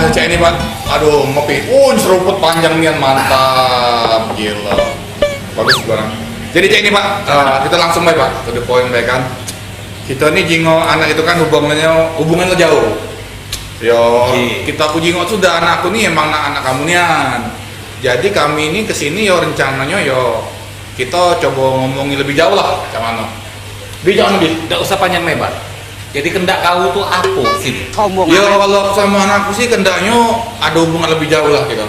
Cek ini Pak. Aduh, ngopi. Seruput panjang nian, mantap. Gila. Bagus barang. Jadi cek ini Pak, kita langsung baik Pak, to the point baik kan. Kita ini jingo anak itu kan hubungannya jauh. Yo, kita aku jingo sudah anakku nih emang anak kamu nian. Jadi kami ini kesini yo rencananya yo kita coba ngomongin lebih jauh lah, cuman. Jangan lebih. Tidak usah panjang lebar. Jadi kendak kau tuh apa sih? Ya kalau sama anakku sih kendaknya ada hubungan lebih jauh lah kita.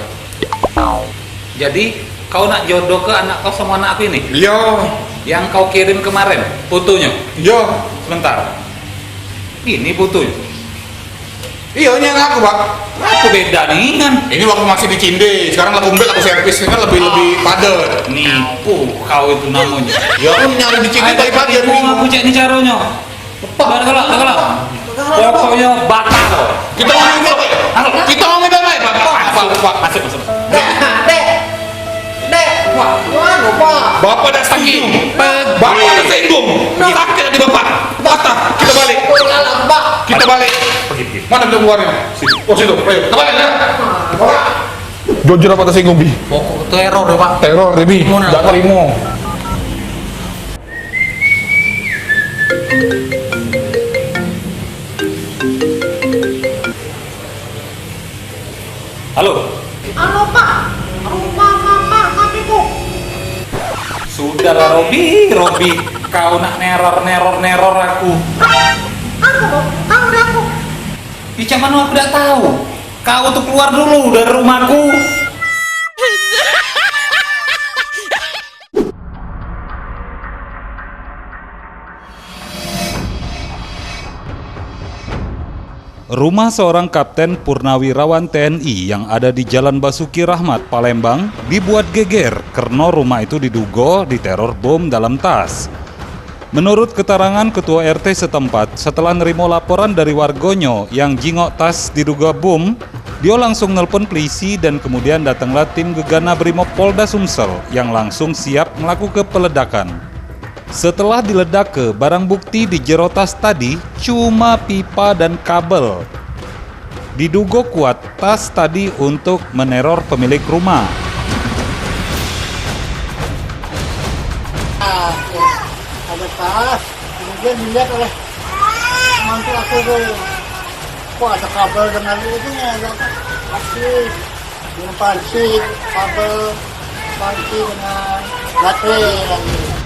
Jadi kau nak jodoh ke anak kau sama anak aku ini? Iya. Yang kau kirim kemarin fotonya? Iya. Sebentar. Ini fotonya. Iya, ini anak aku Pak. Apa beda nih kan? Ini waktu masih di Cinde, sekarang aku umbel aku servis ini kan lebih padat. Nipu kau itu namanya. Ya aku nyari di Cinde tadi pagi ya. Aku cek nih caranya. Kalau pokoknya batal. Kita ngomongin apa ya? Kita ngomongin apa ya Pak? Masuk. Dek, Pak. Bapak dah sakit. Bapak dah singgung. Sakit hati Bapak. Patah. Kita balik. Kita balik. Mana kita keluarnya? Situ. Oh situ. Ayo. Kita balik ya. Jujur apa tersinggung Bi? Pokok teror ya Pak. Teror Bi. Jangan terima. Halo. Halo Pak, rumah Bapak katiku. Sudahlah Robi, kau nak neror aku. Tahu deh aku. Di mana aku tidak tahu. Kau tuh keluar dulu dari rumahku. Rumah seorang Kapten Purnawirawan TNI yang ada di Jalan Basuki Rahmat, Palembang, dibuat geger karena rumah itu diduga diteror bom dalam tas. Menurut keterangan Ketua RT setempat, setelah nerima laporan dari wargonyo yang jingok tas diduga bom, dia langsung nelpon polisi dan kemudian datanglah tim Gegana Brimob Polda Sumsel yang langsung siap melakukan peledakan. Setelah diledak ke, barang bukti di jero tas tadi cuma pipa dan kabel. Diduga kuat tas tadi untuk meneror pemilik rumah. Ada tas, kemudian dilihat oleh mantu aku tuh. Kok ada kabel dengan itunya, ada plastik, dengan panci, kabel, panci dengan baterai lagi.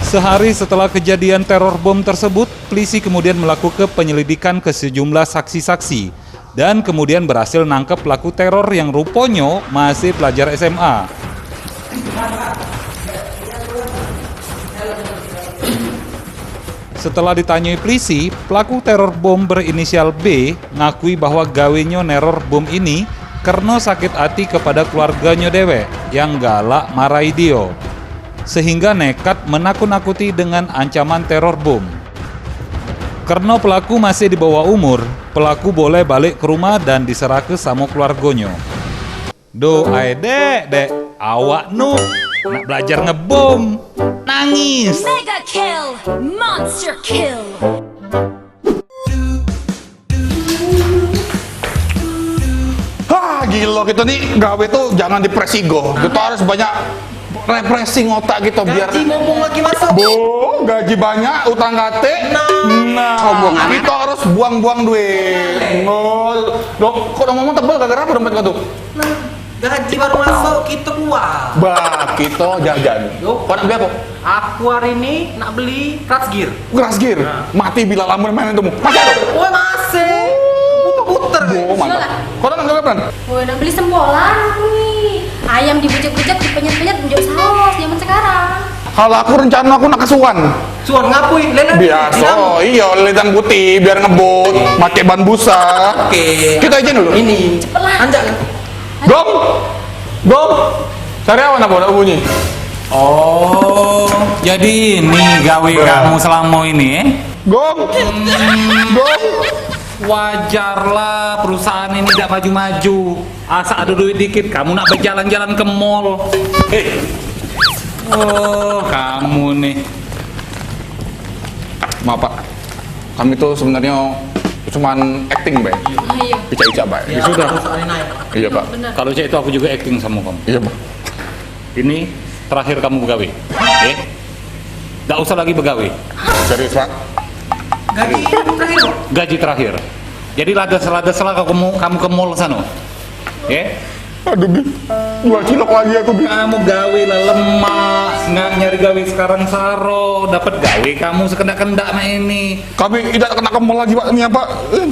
Sehari setelah kejadian teror bom tersebut, polisi kemudian melakukan penyelidikan ke sejumlah saksi-saksi dan kemudian berhasil nangkep pelaku teror yang rupanya masih pelajar SMA. Setelah ditanyai polisi, pelaku teror bom berinisial B ngakui bahwa gawenya neror bom ini karena sakit hati kepada keluarganya dewe yang galak marahi dia, sehingga nekat menakut-nakuti dengan ancaman teror bom. Karena pelaku masih di bawah umur, pelaku boleh balik ke rumah dan diserahkan sama keluarganya. Dek, awak nu nak belajar ngebom, nangis. Mega kill, monster kill. Gila kita nih gawe tuh jangan depresigo. Kita harus banyak refreshing otak kita biar Gaji ngomong lagi masuk. gaji banyak, utang kate. Nah, kita harus buang-buang duit. Kok ngomong tebel gara-gara apa dompet kau tuh? Nah, gaji baru masuk, kita keluar. Bah, kita jajan. Yo. Kau nak beli apa? Aku hari ini nak beli Crash Gear. Keras gear. Mati bila lamun main itu. Masih ada? Oh masih. Puter-puter. Mantap. Kau nak nggak kapan? Woi, nak beli sembolan aku nih. Ayam dibujak-bujak, dipenyet-penyet, menjadi saus zaman sekarang. Kalau aku rencana aku nak kesuan. Suan ngapui, lele. Biasa, iya lilitan putih biar ngebut, pakai ban busa. Oke. Kita izin dulu. Ini. Cepet lah. Anjak kan? Gom, sariawan apa udah bunyi? Oh, jadi ini gawe kamu selama ini, Gom. Wajarlah perusahaan ini tidak maju-maju. Asal ada duit dikit, kamu nak berjalan-jalan ke mall. Oh, kamu nih. Maaf Pak, kami tuh sebenarnya cuman acting, Bay. Iya. Ica-ica, Bay. Ya sudah. Iya, Pak. Benar. Kalau cek itu aku juga acting sama kamu. Iya, Pak. Ini terakhir kamu begawe. Nggak usah lagi begawe. Serius, Pak. Gaji terakhir. Jadi ladas-ladas lah kamu ke mall sana. Aduh, Bi. 2 cilok lagi aku, Bi. Kamu gawe lah lemak, nggak nyari gawe sekarang saro, dapat gawe kamu sekendak-kendak mah ini. Kami tidak kena ke mall lagi, Pak. Ini apa?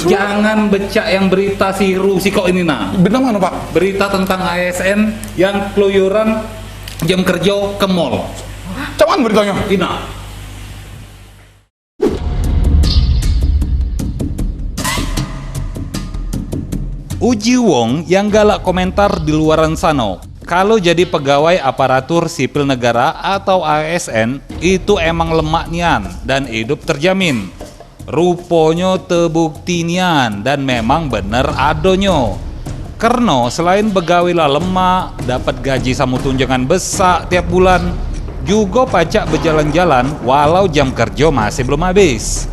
Jangan becak yang berita si kok ini nah. Benar mana, Pak? Berita tentang ASN yang keluyuran jam kerja ke mall. Cuman beritanya. Ina. Uji Wong yang galak komentar di luaran sano. Kalau jadi pegawai aparatur sipil negara atau ASN itu emang lemak nian dan hidup terjamin. Ruponyo tebukti nian dan memang bener adonyo. Karena selain pegawai lah lemak, dapat gaji sama tunjangan besar tiap bulan, juga pacak berjalan-jalan walau jam kerja masih belum habis.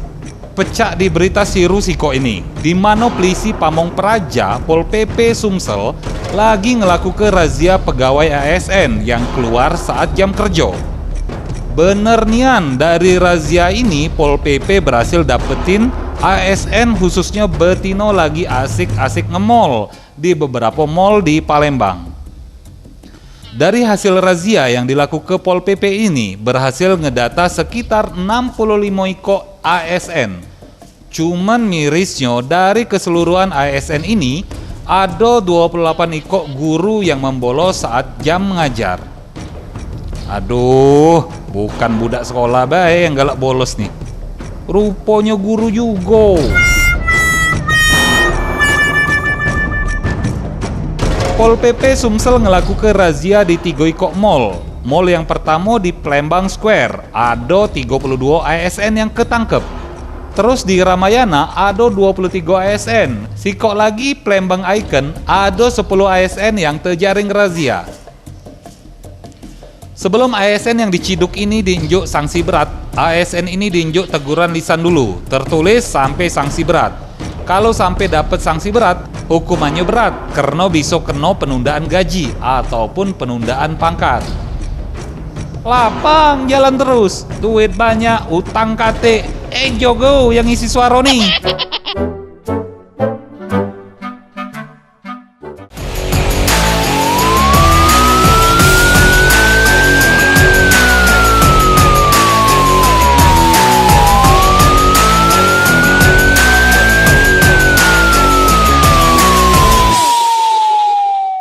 Pecah di berita Siru Siko ini, di mana polisi Pamong Praja Pol PP Sumsel lagi ngelakukan razia pegawai ASN yang keluar saat jam kerja. Bener nian, dari razia ini Pol PP berhasil dapetin ASN khususnya betino lagi asik-asik nge-mall di beberapa mall di Palembang. Dari hasil razia yang dilakukan Pol PP ini berhasil ngedata sekitar 65 iko ASN. Cuman mirisnya dari keseluruhan ASN ini ada 28 iko guru yang membolos saat jam mengajar. Aduh, bukan budak sekolah bae yang galak bolos nih. Rupanya guru juga. Pol PP Sumsel ngelakukan razia di 3 iko mall. Mall yang pertama di Palembang Square, ada 32 ASN yang ketangkep. Terus di Ramayana ada 23 ASN. Sikok lagi Palembang Icon ada 10 ASN yang terjaring razia. Sebelum ASN yang diciduk ini diinjuk sanksi berat, ASN ini diinjuk teguran lisan dulu, tertulis sampai sanksi berat. Kalau sampai dapat sanksi berat, hukumannya berat karena bisa kena penundaan gaji ataupun penundaan pangkat. Lapang jalan terus, duit banyak, utang kate, jogo yang isi suara nih.